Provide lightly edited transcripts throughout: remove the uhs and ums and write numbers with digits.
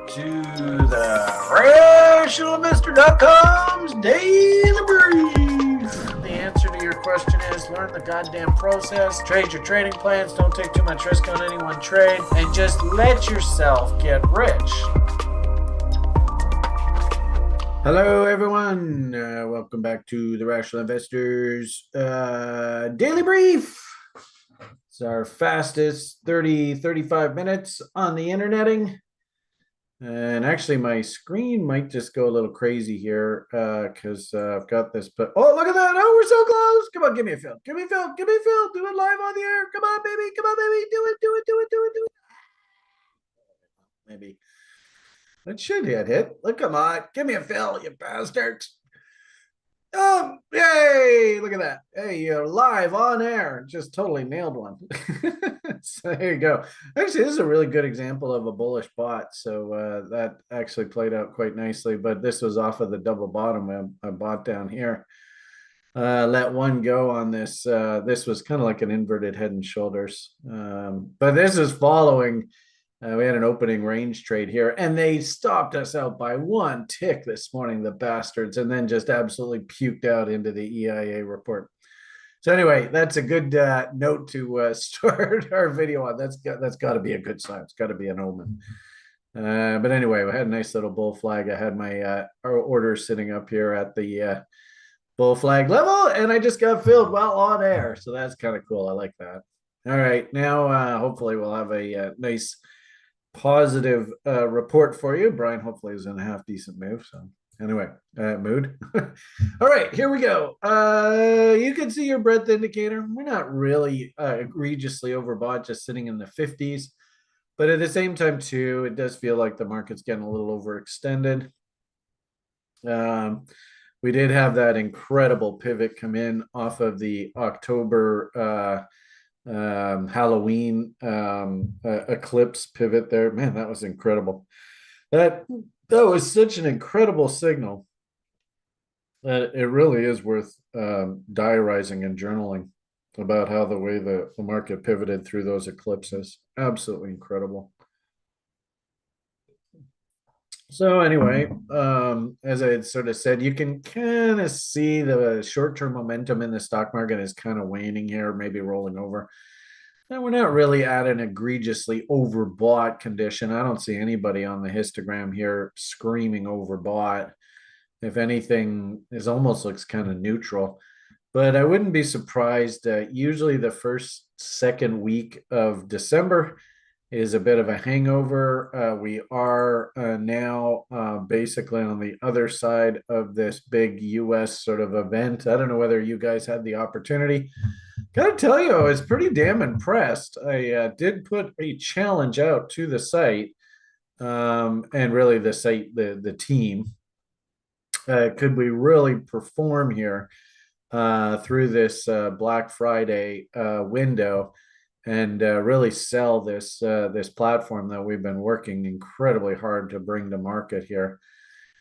to the rationalinvestor.com's daily brief. The answer to your question is learn the goddamn process, trade your trading plans, don't take too much risk on any one trade, and just let yourself get rich. Hello, everyone. Welcome back to the Rational Investors Daily Brief. It's our fastest 35 minutes on the interneting. And actually, my screen might just go a little crazy here because I've got this. But oh, look at that! Oh, we're so close! Come on, give me a fill. Give me a fill. Give me a fill. Do it live on the air. Come on, baby. Come on, baby. Do it. Do it. Do it. Do it. Do it. Maybe it should hit. Look, come on. Give me a fill, you bastards. Oh, yay! Look at that. Hey, you're live on air. Just totally nailed one. So there you go. Actually, this is a really good example of a bullish bot. So that actually played out quite nicely. But this was off of the double bottom I bought down here. Let one go on this. This was kind of like an inverted head and shoulders. But this is following. We had an opening range trade here, and they stopped us out by one tick this morning, the bastards, and then just absolutely puked out into the EIA report. So anyway, that's a good note to start our video on. That's got to be a good sign. It's got to be an omen. But anyway, we had a nice little bull flag. I had my order sitting up here at the bull flag level, and I just got filled while on air. So that's kind of cool. I like that. All right, now hopefully we'll have a nice positive report for you. Brian hopefully is in a half decent move. So anyway, mood. All right, here we go. You can see your breadth indicator. We're not really egregiously overbought, just sitting in the 50s. But at the same time, too, it does feel like the market's getting a little overextended. We did have that incredible pivot come in off of the October Halloween eclipse pivot there. Man, that was incredible. That was such an incredible signal that it really is worth diarizing and journaling about how the way the market pivoted through those eclipses. Absolutely incredible. So anyway, as I had sort of said, you can kind of see the short-term momentum in the stock market is kind of waning here, maybe rolling over. And we're not really at an egregiously overbought condition. I don't see anybody on the histogram here screaming overbought. If anything, it almost looks kind of neutral. But I wouldn't be surprised. Usually the second week of December is a bit of a hangover. We are now basically on the other side of this big US sort of event. I don't know whether you guys had the opportunity. Gotta tell you, I was pretty damn impressed. I did put a challenge out to the site, and really the site, the team. Could we really perform here through this Black Friday window? And really sell this platform that we've been working incredibly hard to bring to market here,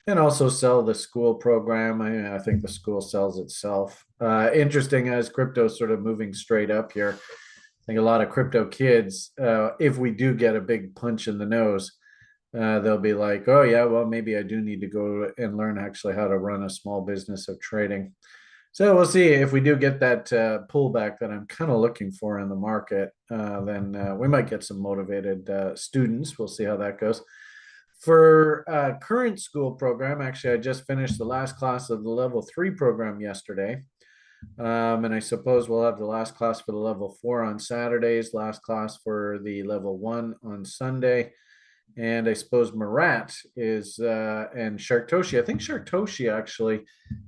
and also sell the school program. I think the school sells itself. Interesting as crypto sort of moving straight up here. I think a lot of crypto kids, if we do get a big punch in the nose, they'll be like, oh yeah, well maybe I do need to go and learn actually how to run a small business of trading. So we'll see if we do get that pullback that I'm kind of looking for in the market. Then we might get some motivated students. We'll see how that goes. For current school program, actually, I just finished the last class of the level 3 program yesterday. And I suppose we'll have the last class for the level 4 on Saturdays, last class for the level 1 on Sunday. And I suppose Marat is and Sharktoshi. I think Sharktoshi actually.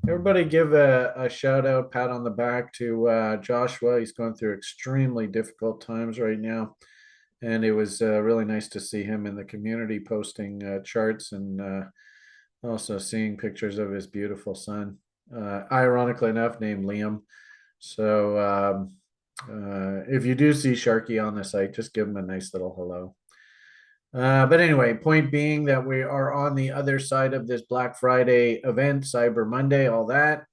Everybody give a shout out, pat on the back to Joshua. He's going through extremely difficult times right now, and it was really nice to see him in the community posting charts and also seeing pictures of his beautiful son. Ironically enough, named Liam. So if you do see Sharky on the site, just give him a nice little hello. But anyway, point being that we are on the other side of this Black Friday event, Cyber Monday, all that.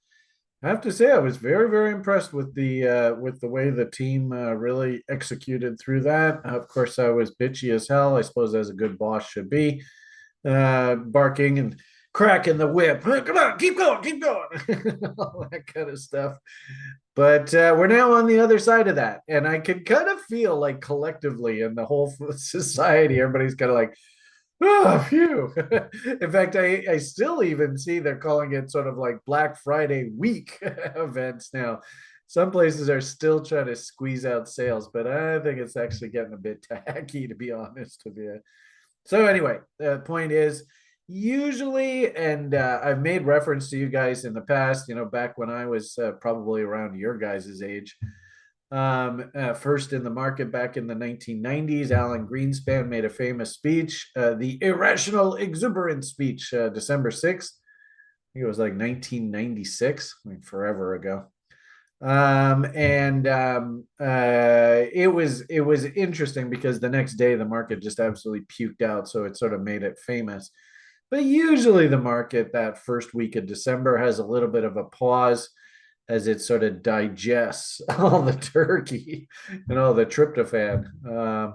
I have to say I was very, very impressed with the way the team really executed through that. Of course, I was bitchy as hell, I suppose, as a good boss should be. barking and cracking the whip. Come on, keep going, keep going. All that kind of stuff. But we're now on the other side of that. And I can kind of feel like collectively in the whole society, everybody's kind of like, oh, phew. In fact, I still even see they're calling it sort of like Black Friday week events now. Some places are still trying to squeeze out sales, but I think it's actually getting a bit tacky, to be honest with you. So anyway, the point is usually, and I've made reference to you guys in the past, back when I was probably around your guys' age. First in the market back in the 1990s, Alan Greenspan made a famous speech, the Irrational Exuberance speech, December 6th. I think it was like 1996, like forever ago. It was interesting because the next day the market just absolutely puked out, so it sort of made it famous. But usually the market that first week of December has a little bit of a pause as it sort of digests all the turkey and all the tryptophan. I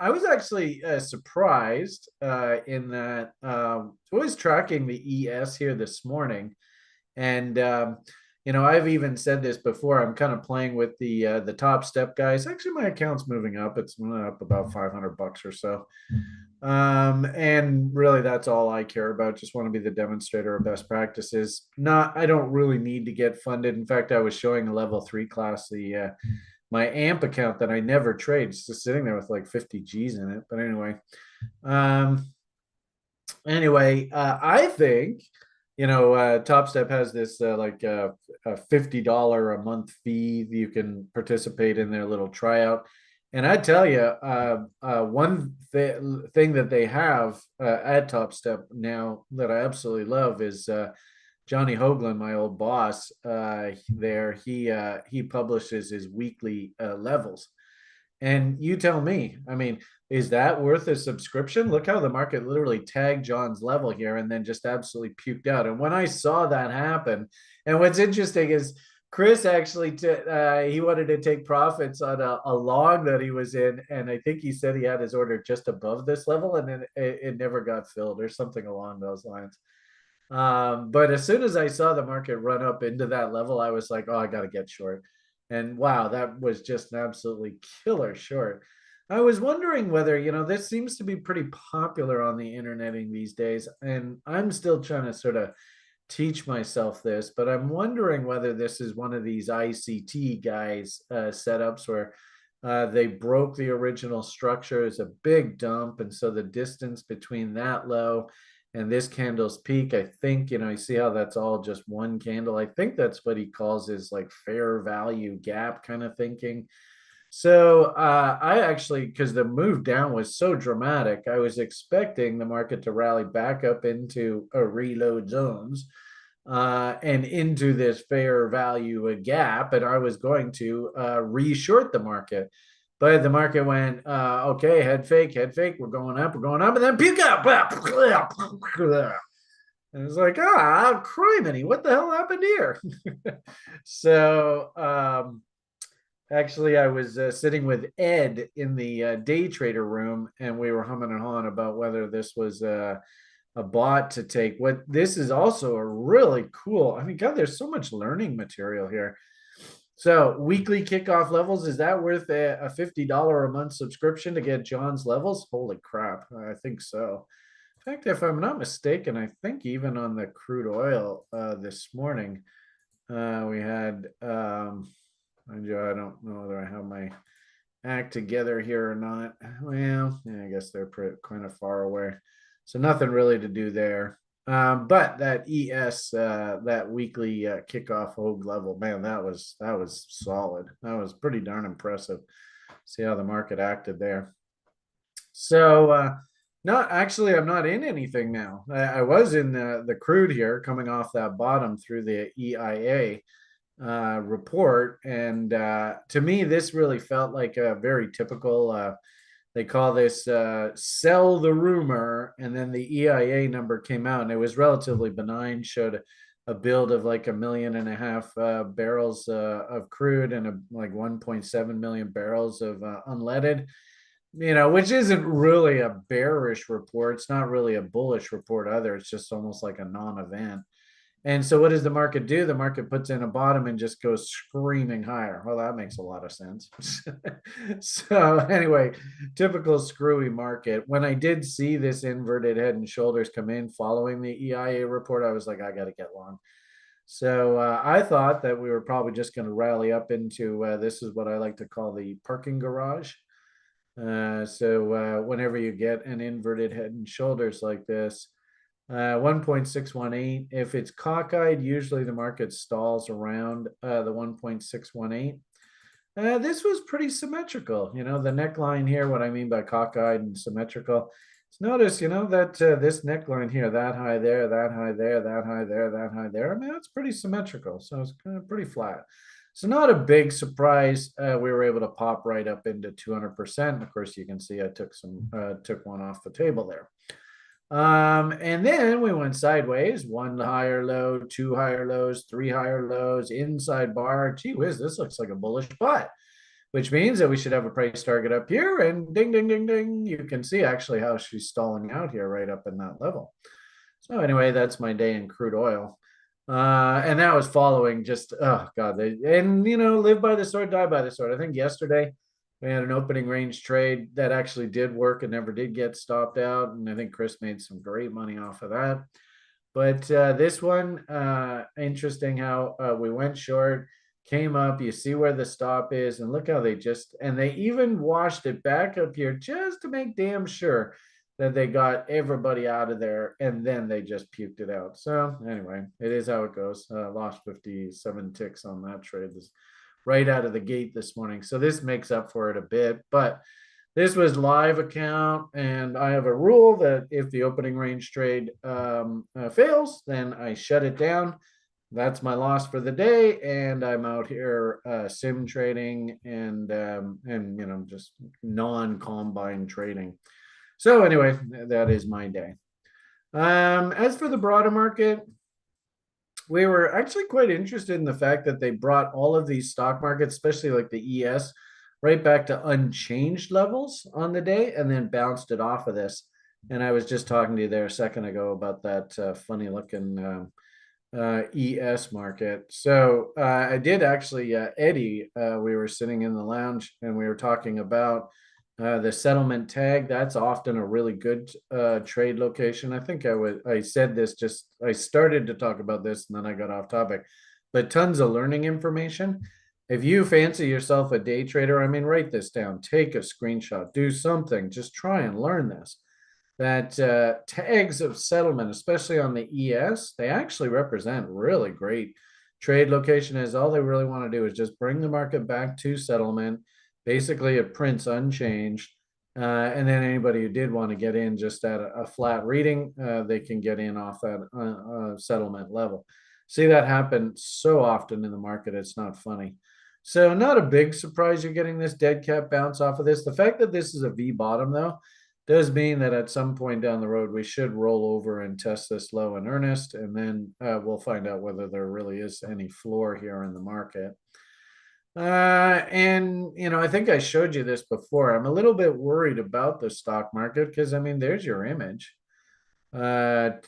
was actually surprised in that I was tracking the ES here this morning, and I've even said this before. I'm kind of playing with the top step guys. Actually, my account's moving up. It's up about $500 or so. And really that's all I care about. Just want to be the demonstrator of best practices. I don't really need to get funded. In fact, I was showing a level 3 class, my AMP account that I never trade, just sitting there with like 50 G's in it. But um, I think Top Step has this like a $50 a month fee. You can participate in their little tryout. And I tell you, one thing that they have at Top Step now that I absolutely love is Johnny Hoagland, my old boss there. He publishes his weekly levels. And you tell me, I mean, is that worth a subscription? Look how the market literally tagged John's level here and then just absolutely puked out. And when I saw that happen, and what's interesting is Chris actually he wanted to take profits on a log that he was in, and I think he said he had his order just above this level, and then it never got filled or something along those lines. But as soon as I saw the market run up into that level, I was like, oh, I got to get short. And wow, that was just an absolutely killer short. I was wondering whether, this seems to be pretty popular on the interneting these days. And I'm still trying to sort of teach myself this, but I'm wondering whether this is one of these ICT guys setups where they broke the original structure as a big dump. And so the distance between that low and this candle's peak, I think, you see how that's all just one candle. I think that's what he calls his like fair value gap kind of thinking. So I actually, because the move down was so dramatic, I was expecting the market to rally back up into a reload zones and into this fair value gap, and I was going to re-short the market. But the market went, okay, head fake, we're going up, and then puke up. And it's like, criminy, what the hell happened here? So actually, I was sitting with Ed in the day trader room, and we were humming and hawing about whether this was a bot to take. What this is also a really cool. I mean, God, there's so much learning material here. So weekly kickoff levels, is that worth a $50 a month subscription to get John's levels? Holy crap. I think so. In fact, if I'm not mistaken, I think even on the crude oil this morning, we had, I don't know whether I have my act together here or not. Well, yeah, I guess they're kind of far away. So nothing really to do there. But that ES, that weekly kickoff hold level, man, that was solid. That was pretty darn impressive. See how the market acted there. So I'm not in anything now. I was in the crude here, coming off that bottom through the EIA report, and to me, this really felt like a very typical. They call this sell the rumor, and then the EIA number came out, and it was relatively benign. Showed a build of like 1.5 million barrels of crude and like 1.7 million barrels of unleaded. which isn't really a bearish report. It's not really a bullish report either. It's just almost like a non-event. And so what does the market do? The market puts in a bottom and just goes screaming higher. Well, that makes a lot of sense. So anyway, typical screwy market. When I did see this inverted head and shoulders come in following the EIA report, I was like, I got to get long. So I thought that we were probably just going to rally up into this is what I like to call the parking garage. So whenever you get an inverted head and shoulders like this, 1.618. If it's cockeyed, usually the market stalls around the 1.618. This was pretty symmetrical. The neckline here, what I mean by cockeyed and symmetrical. Notice, that this neckline here, that high there, that high there, that high there, that high there. I mean, that's pretty symmetrical. So it's kind of pretty flat. So not a big surprise. We were able to pop right up into 200%. Of course, you can see I took one off the table there. And then we went sideways, one higher low, two higher lows, three higher lows, inside bar. Gee whiz, this looks like a bullish butt, which means that we should have a price target up here. And ding, ding, ding, ding. You can see actually how she's stalling out here right up in that level. So anyway, that's my day in crude oil. And that was following just, oh God, live by the sword, die by the sword. I think yesterday we had an opening range trade that actually did work and never did get stopped out. And I think Chris made some great money off of that. But this one, interesting how we went short, came up. You see where the stop is, and look how they even washed it back up here just to make damn sure that they got everybody out of there, and then they just puked it out. So anyway, it is how it goes. Lost 57 ticks on that trade right out of the gate this morning. So this makes up for it a bit, but this was live account, and I have a rule that if the opening range trade fails, then I shut it down. That's my loss for the day, and I'm out here sim trading and just non-combine trading. So anyway, that is my day. As for the broader market, we were actually quite interested in the fact that they brought all of these stock markets, especially like the ES, right back to unchanged levels on the day and then bounced it off of this. And I was just talking to you there a second ago about that funny looking ES market. So I did actually, Eddie, we were sitting in the lounge and we were talking about the settlement tag. That's often a really good trade location. I think I said this I started to talk about this and then I got off topic, but tons of learning information. If you fancy yourself a day trader, I mean, write this down, take a screenshot, do something, just try and learn this. That tags of settlement, especially on the ES, they actually represent really great trade location, as all they really want to do is just bring the market back to settlement. Basically, it prints unchanged. And then anybody who did want to get in just at a flat reading, they can get in off that settlement level. See that happen so often in the market, it's not funny. So not a big surprise you're getting this dead cat bounce off of this. The fact that this is a V bottom, though, does mean that at some point down the road, we should roll over and test this low in earnest, and then we'll find out whether there really is any floor here in the market. And I think I showed you this before. I'm a little bit worried about the stock market because, I mean, there's your image. 8s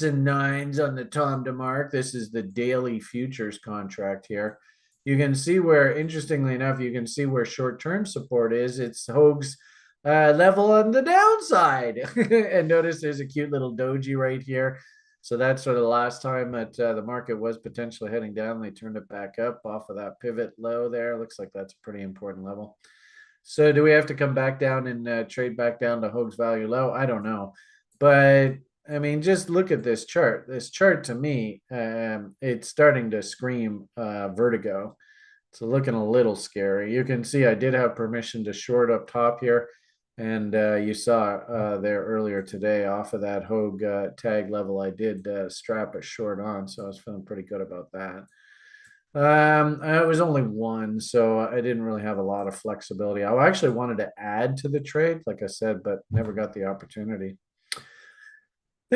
and 9s on the Tom DeMark. This is the daily futures contract here. You can see where, interestingly enough, you can see where short-term support is. It's Hoag's level on the downside. And notice there's a cute little doji right here. So that's sort of the last time that the market was potentially heading down. They turned it back up off of that pivot low there. Looks like that's a pretty important level. So do we have to come back down and trade back down to Hoag's value low? I don't know. But I mean, just look at this chart. This chart to me, it's starting to scream vertigo. It's looking a little scary. You can see I did have permission to short up top here. And you saw there earlier today off of that Hoag tag level, I did strap a short on. So I was feeling pretty good about that. It was only one, so I didn't really have a lot of flexibility. I actually wanted to add to the trade, like I said, but never got the opportunity. I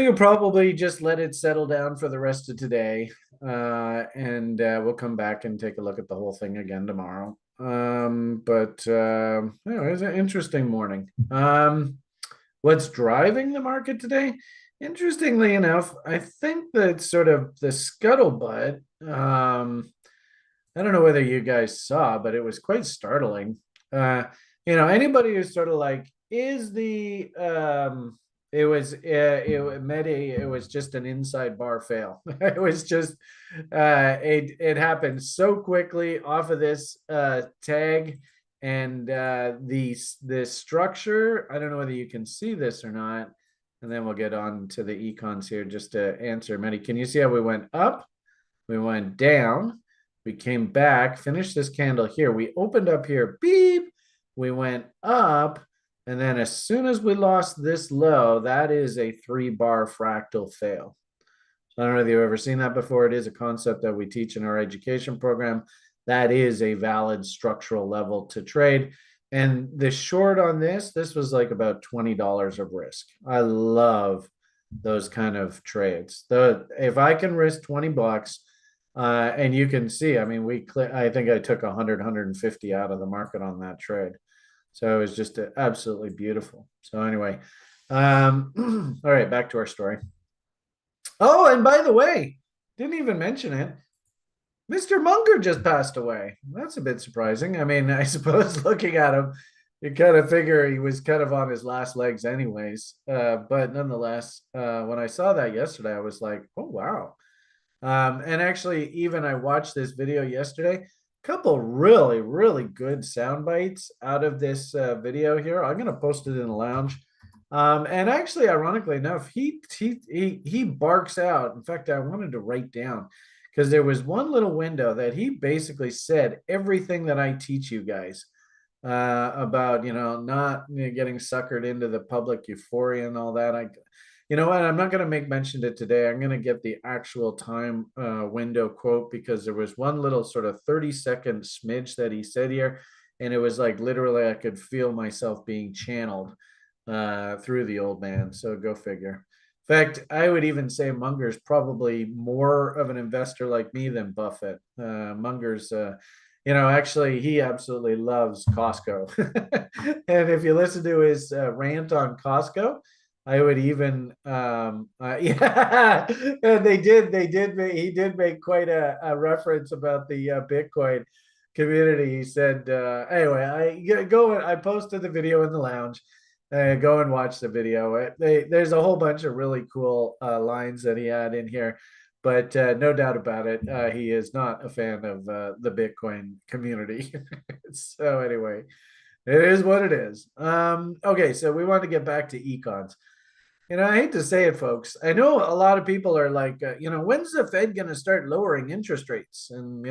think I'll probably just let it settle down for the rest of today. And we'll come back and take a look at the whole thing again tomorrow. Anyway, it's an interesting morning. What's driving the market today? Interestingly enough, I think that sort of the scuttlebutt. I don't know whether you guys saw, but it was quite startling. Anybody who's sort of like, is the it was just an inside bar fail. It was just it happened so quickly off of this tag, and the structure. I don't know whether you can see this or not, and then we'll get on to the econs here just to answer. Many, can you see how we went up? We went down. We came back, finished this candle here. We opened up here, beep. We went up. And then as soon as we lost this low, that is a 3-bar fractal fail. So I don't know if you've ever seen that before. It is a concept that we teach in our education program. That is a valid structural level to trade. And the short on this was like about $20 of risk. I love those kind of trades. If I can risk 20 bucks, and you can see, I mean, I think I took 100, 150 out of the market on that trade. So it was just absolutely beautiful. So anyway, all right, back to our story. Oh, and by the way, didn't even mention it. Mr. Munger just passed away. That's a bit surprising. I mean, I suppose looking at him, you kind of figure he was kind of on his last legs anyways. But nonetheless, when I saw that yesterday, I was like, oh, wow. And actually, even I watched this video yesterday. A couple really, really good sound bites out of this video here. I'm going to post it in the lounge. And actually, ironically enough, he barks out. In fact, I wanted to write down because there was one little window that he basically said everything that I teach you guys about, not getting suckered into the public euphoria and all that. You know what? I'm not going to make mention of it today. I'm going to get the actual time window quote because there was one little sort of 30-second smidge that he said here. And it was like literally I could feel myself being channeled through the old man. So go figure. In fact, I would even say Munger's probably more of an investor like me than Buffett. Munger's, actually, he absolutely loves Costco. And if you listen to his rant on Costco, I would even, yeah, and he did make quite a reference about the Bitcoin community. He said, anyway, I posted the video in the lounge. Go and watch the video. There's a whole bunch of really cool lines that he had in here, but no doubt about it, he is not a fan of the Bitcoin community. So anyway, it is what it is. Okay, so we want to get back to econs. I hate to say it, folks. I know a lot of people are like, when's the Fed going to start lowering interest rates? And,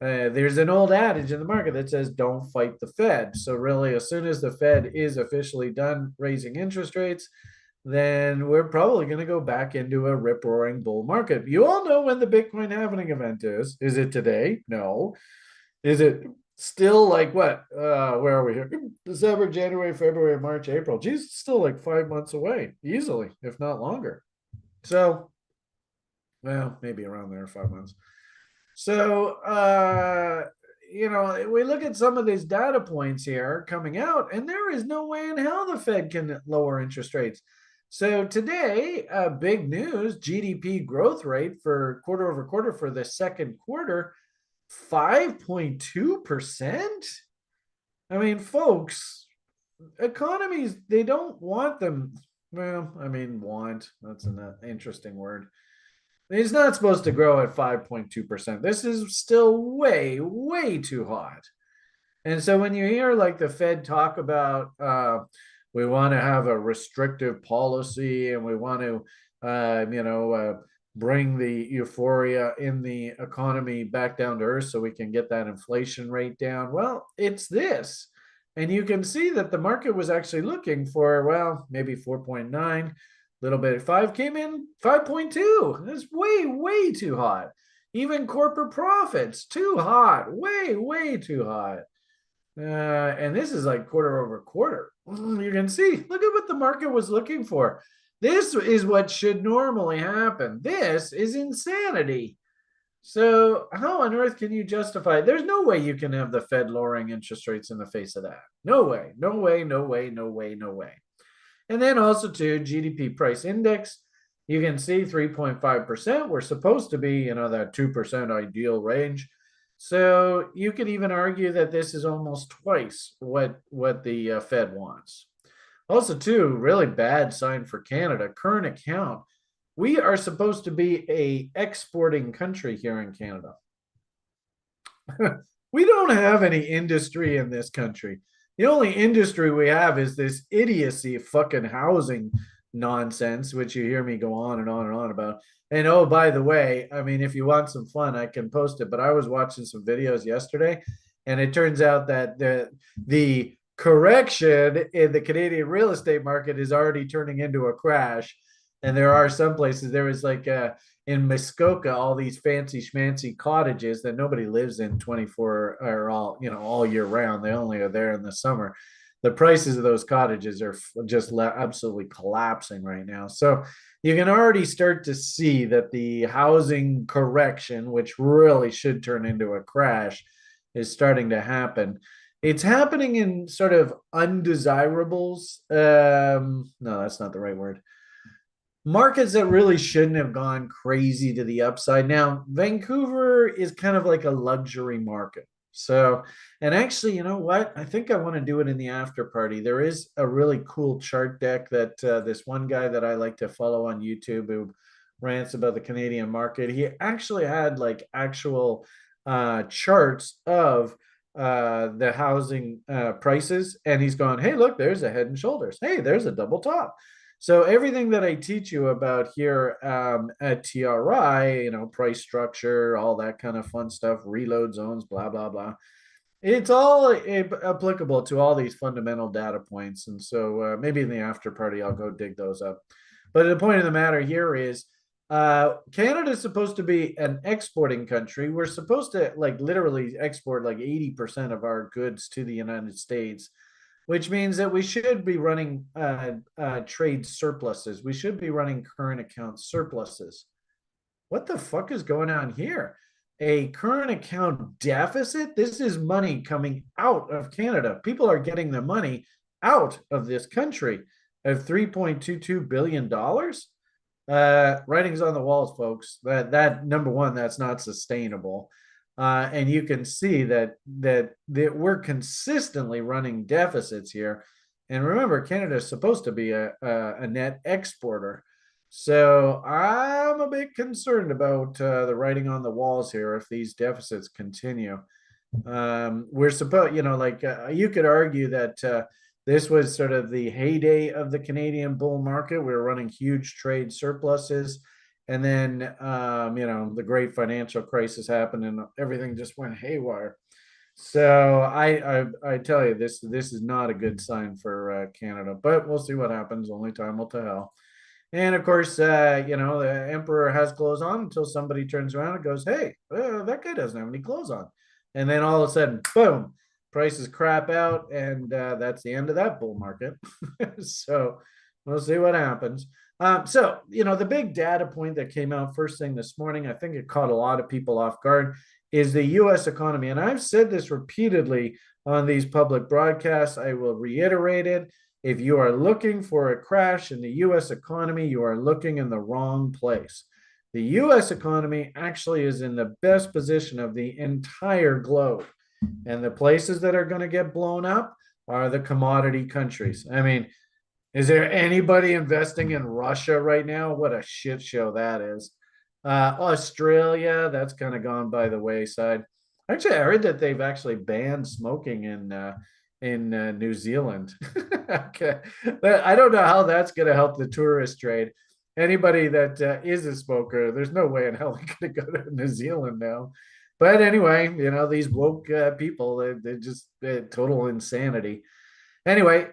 there's an old adage in the market that says, don't fight the Fed. So, really, as soon as the Fed is officially done raising interest rates, then we're probably going to go back into a rip roaring bull market. You all know when the Bitcoin halving event is. Is it today? No. Is it still like what? Where are we here? December, January, February, March, April. Geez, it's still like 5 months away, easily, if not longer. So, well, maybe around there, 5 months. So, we look at some of these data points here coming out, and there is no way in hell the Fed can lower interest rates. So today, big news: GDP growth rate for quarter over quarter for the second quarter, 5.2%. I mean, folks, economies, they don't want them. Well, I mean, that's an interesting word. It's not supposed to grow at 5.2%. This is still way, way too hot. And so when you hear like the Fed talk about we want to have a restrictive policy and we want to, bring the euphoria in the economy back down to earth so we can get that inflation rate down. Well, it's this. And you can see that the market was actually looking for, well, maybe 4.9, little bit at 5, came in 5.2. That's way, way too hot. Even corporate profits, too hot, way, way too hot. And this is like quarter over quarter. You can see, look at what the market was looking for. This is what should normally happen. This is insanity. So how on earth can you justify? There's no way you can have the Fed lowering interest rates in the face of that. No way, no way, no way, no way, no way. And then also to GDP price index, you can see 3.5%. We're supposed to be, that 2% ideal range. So you could even argue that this is almost twice what the Fed wants. Also, too, really bad sign for Canada. Current account. We are supposed to be a exporting country here in Canada. We don't have any industry in this country. The only industry we have is this idiocy fucking housing nonsense, which you hear me go on and on and on about. And oh, by the way, I mean, if you want some fun, I can post it. But I was watching some videos yesterday, and it turns out that the correction in the Canadian real estate market is already turning into a crash. And there are some places, there was like in Muskoka, all these fancy schmancy cottages that nobody lives in 24 or all year round. They only are there in the summer. The prices of those cottages are just absolutely collapsing right now. So you can already start to see that the housing correction, which really should turn into a crash, is starting to happen. It's happening in sort of undesirables. No, that's not the right word. Markets that really shouldn't have gone crazy to the upside. Now, Vancouver is kind of like a luxury market. So, and actually, you know what? I think I want to do it in the after party. There is a really cool chart deck that this one guy that I like to follow on YouTube who rants about the Canadian market. He actually had like actual charts of the housing prices, and he's gone, hey, look, there's a head and shoulders. Hey, there's a double top. So everything that I teach you about here at TRI, price structure, all that kind of fun stuff, reload zones, blah, blah, blah. It's all applicable to all these fundamental data points. And so maybe in the after party, I'll go dig those up. But the point of the matter here is Canada is supposed to be an exporting country. We're supposed to like literally export like 80% of our goods to the United States, which means that we should be running trade surpluses. We should be running current account surpluses. What the fuck is going on here? A current account deficit? This is money coming out of Canada. People are getting the money out of this country of $3.22 billion. Writing's on the walls, folks. That number one, that's not sustainable. And you can see that we're consistently running deficits here. And remember, Canada is supposed to be a net exporter. So I'm a bit concerned about the writing on the walls here if these deficits continue. We're supposed, you could argue that this was sort of the heyday of the Canadian bull market. We were running huge trade surpluses. And then, the great financial crisis happened and everything just went haywire. So I tell you, this is not a good sign for Canada, but we'll see what happens. Only time will tell. And of course, the emperor has clothes on until somebody turns around and goes, hey, that guy doesn't have any clothes on. And then all of a sudden, boom, prices crap out. And that's the end of that bull market. So we'll see what happens. The big data point that came out first thing this morning, I think it caught a lot of people off guard, is the US economy. And I've said this repeatedly on these public broadcasts. I will reiterate it. If you are looking for a crash in the US economy, you are looking in the wrong place. The US economy actually is in the best position of the entire globe. And the places that are going to get blown up are the commodity countries. I mean, is there anybody investing in Russia right now? What a shit show that is. Australia, that's kind of gone by the wayside. Actually, I heard that they've actually banned smoking in New Zealand. Okay, but I don't know how that's going to help the tourist trade. Anybody that is a smoker, there's no way in hell they're going to go to New Zealand now. But anyway, these woke people, they're just total insanity. Anyway,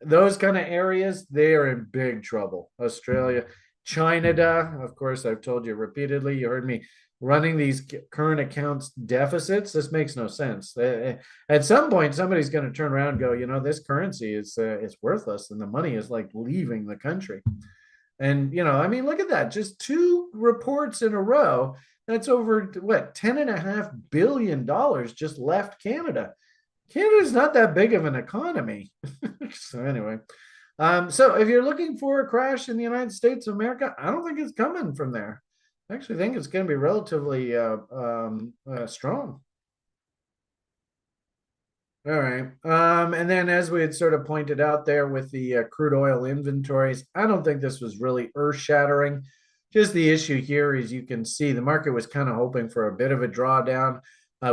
those kind of areas, they are in big trouble. Australia, China, of course, I've told you repeatedly, you heard me running these current accounts deficits. This makes no sense. At some point, somebody's going to turn around and go, this currency is worthless and the money is like leaving the country. And, look at that. Just two reports in a row That's over what, $10.5 billion just left Canada. Canada's not that big of an economy. So anyway, so if you're looking for a crash in the United States of America, I don't think it's coming from there. I actually think it's going to be relatively strong. All right. And then as we had sort of pointed out there with the crude oil inventories, I don't think this was really earth-shattering. Just the issue here is you can see the market was kind of hoping for a bit of a drawdown.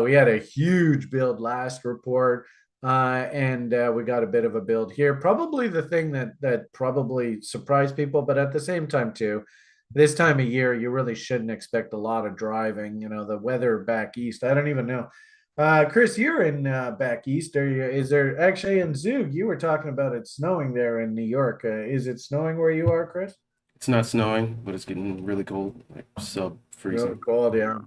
We had a huge build last report, and we got a bit of a build here. Probably the thing that probably surprised people, but at the same time too, this time of year you really shouldn't expect a lot of driving. You know, the weather back east, I don't even know. Chris, you're in back east. Are you? Is there actually in Zug? You were talking about it snowing there in New York. Is it snowing where you are, Chris? It's not snowing, but it's getting really cold, like sub Real freezing. cold, yeah.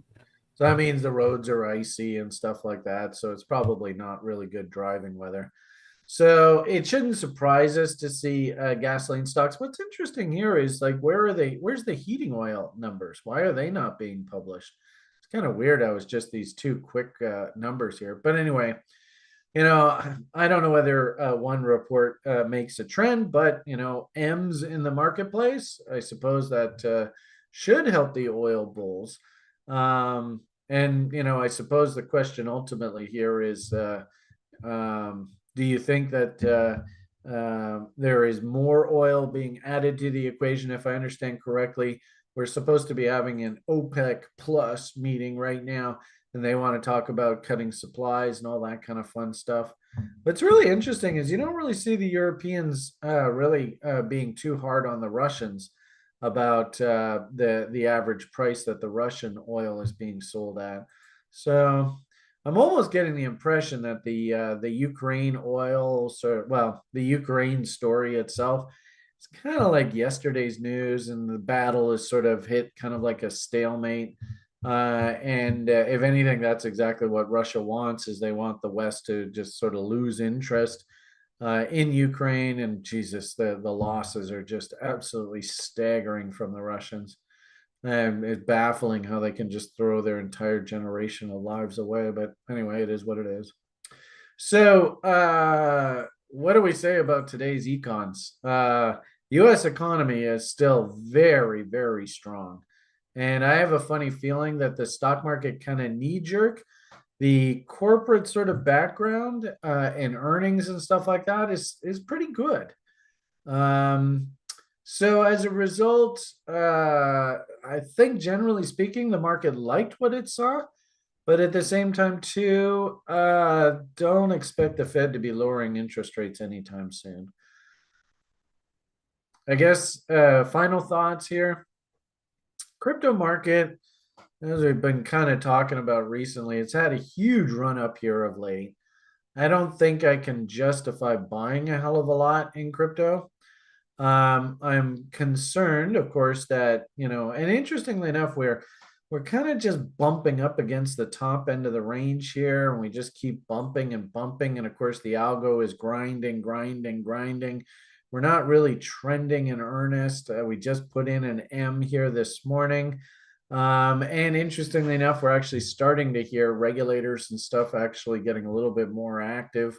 So that means the roads are icy and stuff like that. So it's probably not really good driving weather. So it shouldn't surprise us to see gasoline stocks. What's interesting here is like, where are they? Where's the heating oil numbers? Why are they not being published? It's kind of weird. I was just these two quick numbers here. But anyway, I don't know whether one report makes a trend, but M's in the marketplace, I suppose that should help the oil bulls. And I suppose the question ultimately here is, do you think that there is more oil being added to the equation? If I understand correctly, we're supposed to be having an OPEC plus meeting right now, and they want to talk about cutting supplies and all that kind of fun stuff. What's really interesting is you don't really see the Europeans really being too hard on the Russians about the average price that the Russian oil is being sold at. So I'm almost getting the impression that the Ukraine oil, so well, the Ukraine story itself, it's kind of like yesterday's news, and the battle is sort of hit kind of like a stalemate. And if anything, that's exactly what Russia wants, is they want the West to just sort of lose interest in Ukraine. And Jesus, the losses are just absolutely staggering from the Russians. And it's baffling how they can just throw their entire generation of lives away. But anyway, it is what it is. So, what do we say about today's econs? U.S. economy is still very, very strong. And I have a funny feeling that the stock market kind of knee jerk. The corporate sort of background and earnings and stuff like that is pretty good. Um, so as a result, I think generally speaking, the market liked what it saw, but at the same time, too, don't expect the Fed to be lowering interest rates anytime soon. I guess final thoughts here. Crypto market, as we've been kind of talking about recently, it's had a huge run up here of late. I don't think I can justify buying a hell of a lot in crypto. I'm concerned, of course, that and interestingly enough, we're kind of just bumping up against the top end of the range here, and we just keep bumping and bumping. And of course, the algo is grinding, grinding, grinding. We're not really trending in earnest. We just put in an M here this morning. And interestingly enough, we're actually starting to hear regulators and stuff actually getting a little bit more active.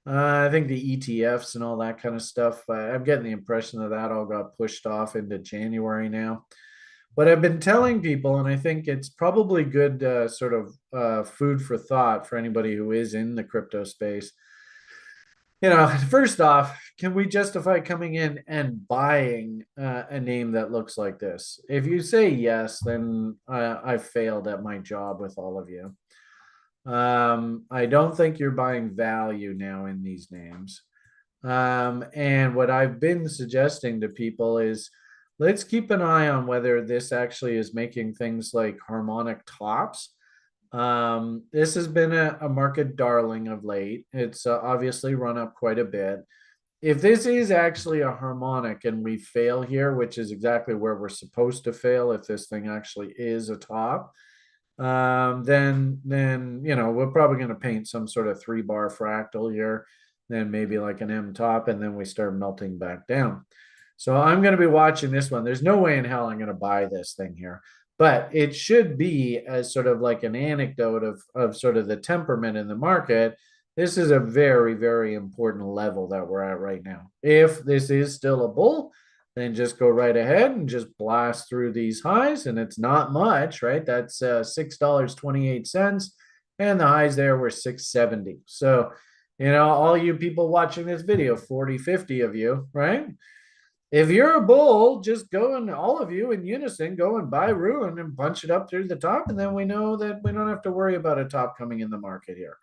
I think the ETFs and all that kind of stuff, I'm getting the impression that that all got pushed off into January now. But I've been telling people, and I think it's probably good sort of food for thought for anybody who is in the crypto space. First off, can we justify coming in and buying a name that looks like this? If you say yes, then I've failed at my job with all of you. I don't think you're buying value now in these names. And what I've been suggesting to people is let's keep an eye on whether this actually is making things like harmonic tops. This has been a market darling of late. It's obviously run up quite a bit. If this is actually a harmonic and we fail here, which is exactly where we're supposed to fail, if this thing actually is a top, then we're probably going to paint some sort of 3 bar fractal here, then maybe like an M top, and then we start melting back down. So I'm going to be watching this one. There's no way in hell I'm going to buy this thing here. But it should be as sort of like an anecdote of sort of the temperament in the market. This is a very, very important level that we're at right now. If this is still a bull, then just go right ahead and just blast through these highs. And it's not much, right? That's $6.28. And the highs there were 670. So, all you people watching this video, 40, 50 of you, right? If you're a bull, just go and all of you in unison go and buy ruin and punch it up through the top. And then we know that we don't have to worry about a top coming in the market here.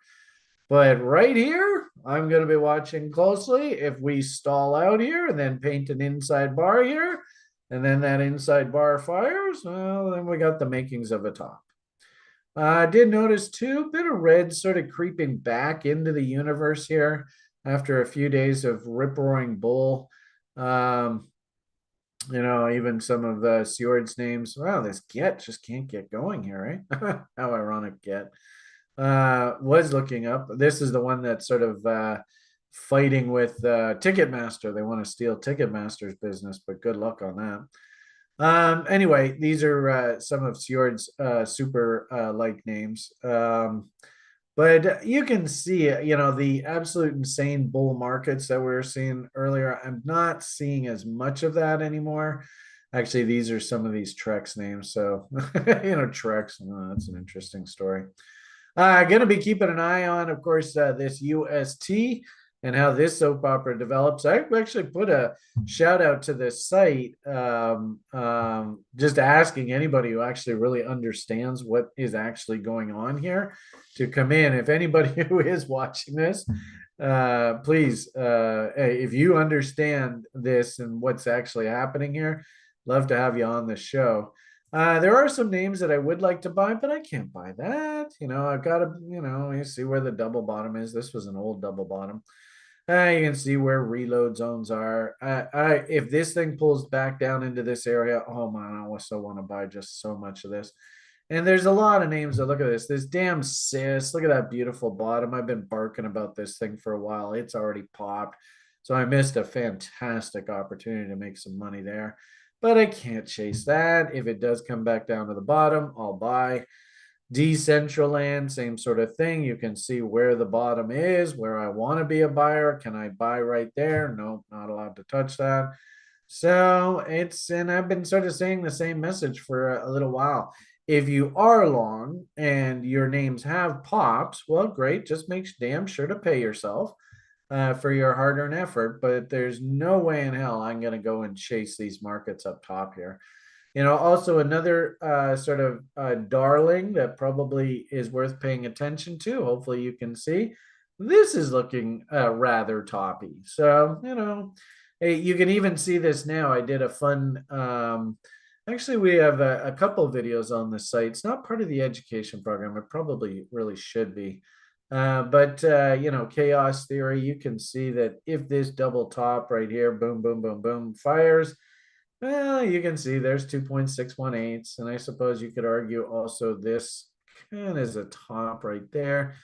But right here, I'm going to be watching closely. If we stall out here and then paint an inside bar here, and then that inside bar fires, well, then we got the makings of a top. I did notice too, a bit of red sort of creeping back into the universe here after a few days of rip roaring bull. Um, even some of Seward's names. Wow, this get just can't get going here, right? How ironic get. Was looking up. This is the one that's sort of fighting with Ticketmaster. They want to steal Ticketmaster's business, but good luck on that. Anyway, these are some of Seward's super like names. But you can see, the absolute insane bull markets that we were seeing earlier. I'm not seeing as much of that anymore. Actually, these are some of these Trex names. So, Trex, that's an interesting story. Going to be keeping an eye on, of course, this UST and how this soap opera develops. I actually put a shout out to this site, just asking anybody who actually really understands what is actually going on here to come in. If anybody who is watching this, please, if you understand this and what's actually happening here, love to have you on the show. There are some names that I would like to buy, but I can't buy that. I've got to, you see where the double bottom is. This was an old double bottom. You can see where reload zones are. If this thing pulls back down into this area, oh man, I also want to buy just so much of this. And there's a lot of names that look at this. This damn sis, look at that beautiful bottom. I've been barking about this thing for a while. It's already popped. So I missed a fantastic opportunity to make some money there. But I can't chase that. If it does come back down to the bottom, I'll buy. Decentraland, same sort of thing. You can see where the bottom is, where I want to be a buyer. Can I buy right there? No, not allowed to touch that. So and I've been sort of saying the same message for a little while. If you are long and your names have pops, well, great. Just make damn sure to pay yourself for your hard-earned effort. But there's no way in hell I'm going to go and chase these markets up top here. Also another sort of darling that probably is worth paying attention to. Hopefully you can see. This is looking rather toppy. So, hey, you can even see this now. I did a fun, actually, we have a couple videos on the site. It's not part of the education program. It probably really should be. But chaos theory, you can see that if this double top right here, boom, boom, boom, boom, fires, well, you can see there's 2.618s, and I suppose you could argue also this kind of is a top right there,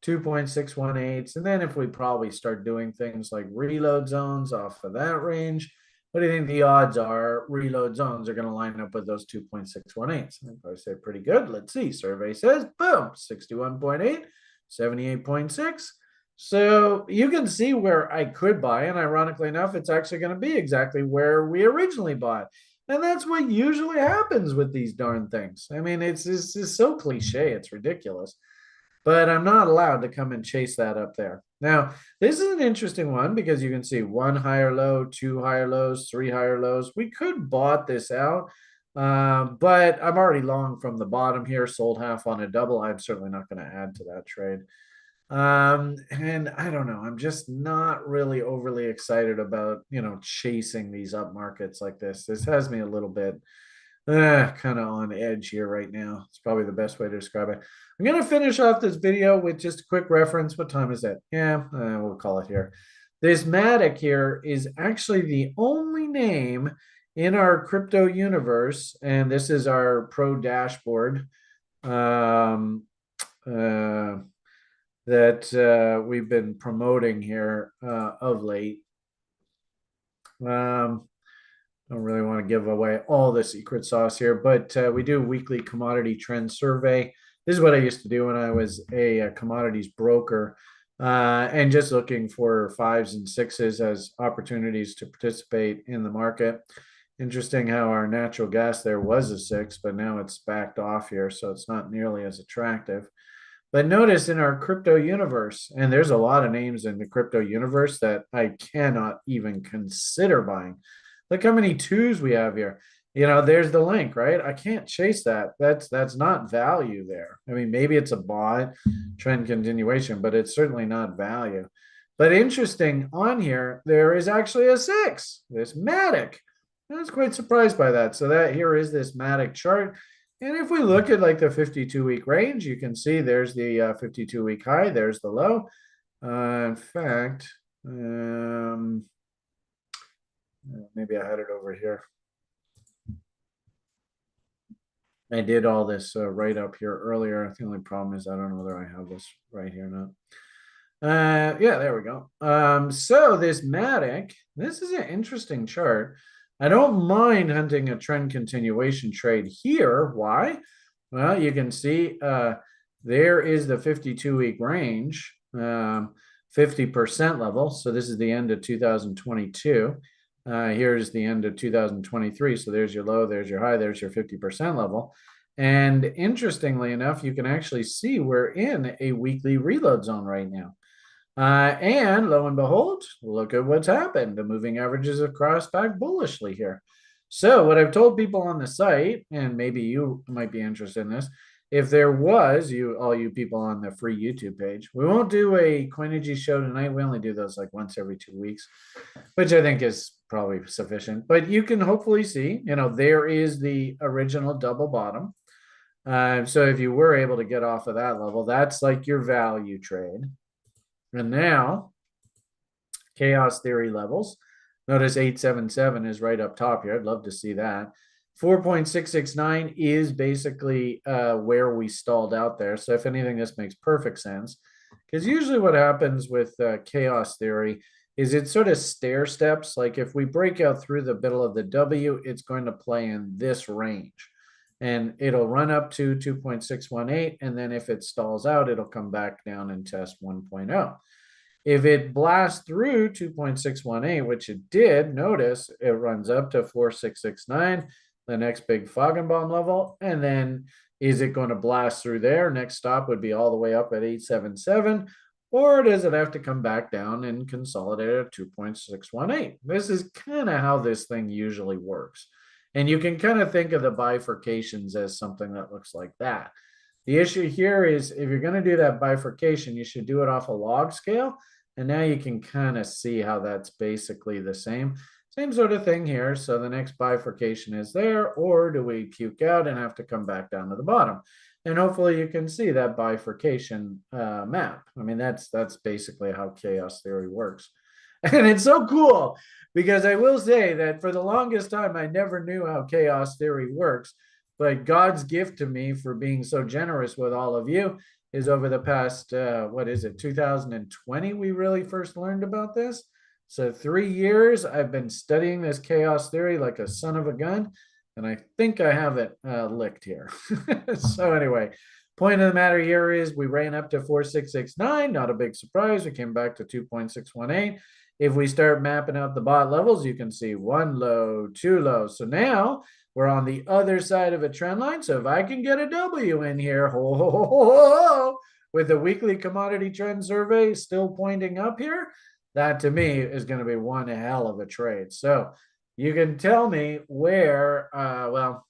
2.618s. And then if we probably start doing things like reload zones off of that range, what do you think the odds are reload zones are going to line up with those 2.618s? I'd probably say pretty good. Let's see. Survey says, boom, 61.8, 78.6. So you can see where I could buy, and ironically enough, it's actually going to be exactly where we originally bought. And that's what usually happens with these darn things. I mean, it's so cliche, it's ridiculous. But I'm not allowed to come and chase that up there. Now, this is an interesting one because you can see one higher low, two higher lows, three higher lows. We could bought this out, but I'm already long from the bottom here, sold half on a double. I'm certainly not going to add to that trade. And I don't know, I'm just not really overly excited about, chasing these up markets like this. This has me a little bit kind of on edge here right now. It's probably the best way to describe it. I'm going to finish off this video with just a quick reference. What time is it? Yeah, we'll call it here. This Matic here is actually the only name in our crypto universe, and this is our pro dashboard. That we've been promoting here of late. Don't really want to give away all the secret sauce here, but we do weekly commodity trend survey. This is what I used to do when I was a commodities broker, and just looking for fives and sixes as opportunities to participate in the market. Interesting how our natural gas there was a six, but now it's backed off here, so it's not nearly as attractive. But notice in our crypto universe, and there's a lot of names in the crypto universe that I cannot even consider buying. Look how many twos we have here. There's the link, right? I can't chase that. That's not value there. I mean, maybe it's a bot trend continuation, but it's certainly not value. But interesting on here, there is actually a six, this Matic. I was quite surprised by that. So that here is this Matic chart. And if we look at like the 52-week range, you can see there's the 52-week high, there's the low. In fact, maybe I had it over here. I did all this right up here earlier. The only problem is I don't know whether I have this right here or not. Yeah, there we go. So this Matic, this is an interesting chart. I don't mind hunting a trend continuation trade here. Why? Well, you can see there is the 52-week range, 50% level. So this is the end of 2022. Here's the end of 2023. So there's your low, there's your high, there's your 50% level. And interestingly enough, you can actually see we're in a weekly reload zone right now. And lo and behold, look at what's happened. The moving averages have crossed back bullishly here. So what I've told people on the site, and maybe you might be interested in this, if there was all you people on the free YouTube page, we won't do a Coinigy show tonight. We only do those like once every 2 weeks, which I think is probably sufficient. But you can hopefully see, there is the original double bottom. So if you were able to get off of that level, that's like your value trade. And now, chaos theory levels. Notice 877 is right up top here. I'd love to see that. 4.669 is basically where we stalled out there. So if anything, this makes perfect sense. Because usually what happens with chaos theory is it sort of stair steps. Like if we break out through the middle of the W, it's going to play in this range. And it'll run up to 2.618. And then if it stalls out, it'll come back down and test 1.0. If it blasts through 2.618, which it did, notice it runs up to 4.669, the next big Feigenbaum level. And then is it going to blast through there? Next stop would be all the way up at 877. Or does it have to come back down and consolidate at 2.618? This is kind of how this thing usually works. And you can kind of think of the bifurcations as something that looks like that. The issue here is if you're going to do that bifurcation, you should do it off a log scale. And now you can kind of see how that's basically the same sort of thing here. So the next bifurcation is there, or do we puke out and have to come back down to the bottom? And hopefully you can see that bifurcation map. I mean, that's basically how chaos theory works. And it's so cool because I will say that for the longest time, I never knew how chaos theory works. But God's gift to me for being so generous with all of you is over the past, 2020, we really first learned about this. So 3 years, I've been studying this chaos theory like a son of a gun. And I think I have it licked here. So anyway, point of the matter here is we ran up to 4.669. Not a big surprise. We came back to 2.618. If we start mapping out the bot levels, you can see one low, two low. So now we're on the other side of a trend line. So if I can get a W in here, with the weekly commodity trend survey still pointing up here, that to me is going to be one hell of a trade. So you can tell me where, well,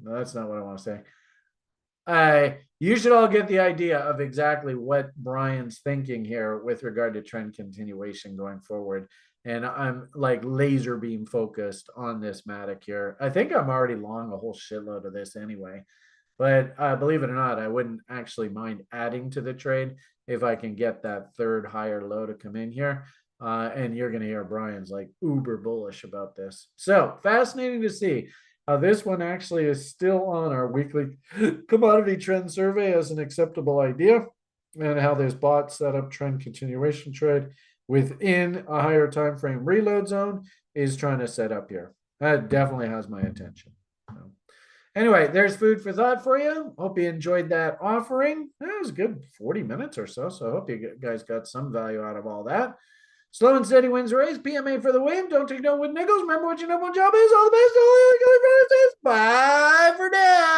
no, that's not what I want to say. You should all get the idea of exactly what Brian's thinking here with regard to trend continuation going forward. And I'm like laser beam focused on this Matic here. I think I'm already long a whole shitload of this anyway. But believe it or not, I wouldn't actually mind adding to the trade if I can get that third higher low to come in here. And you're going to hear Brian's like uber bullish about this. So fascinating to see how this one actually is still on our weekly commodity trend survey as an acceptable idea, and how this bot set up trend continuation trade within a higher time frame reload zone is trying to set up here. That definitely has my attention. So, anyway, there's food for thought for you. Hope you enjoyed that offering. That was a good 40 minutes or so. So I hope you guys got some value out of all that. Slow and steady wins the race. PMA for the win. Don't take no with nickels. Remember what your number one job is. All the best. Bye for now.